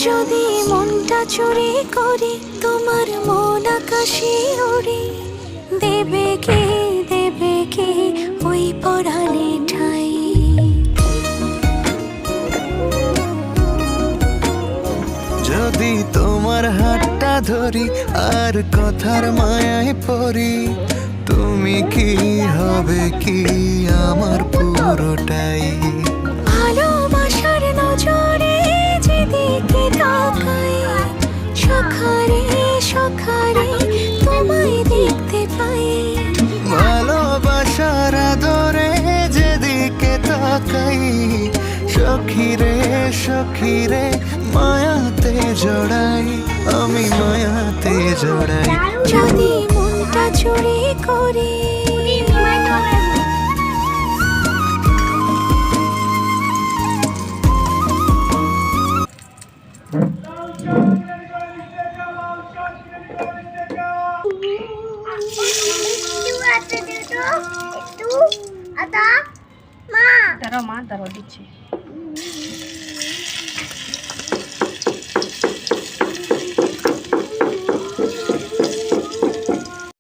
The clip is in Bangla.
যদি মনটা চুরি করি তোমার মন আকাশে ওড়ে, দেবে কে ওই পরাণে ঠাই। যদি তোমার হাতটা ধরি আর কথার মায়ায় পড়ি, তুমি কি হবে কি আমার পুরোটাই। ভালোবাসার নজরে যেদিকে তাকাই, সখারে সখারে তোমায় দেখতে পাই। ভালোবাসার আদরে যেদিকে তাকাই, সখিরে সখিরে মায়াতে জড়াই, আমি মায়াতে জড়াই। যদি মনটা চুরি করি দাঁড়াও মা, দাঁড়াও দিচ্ছি।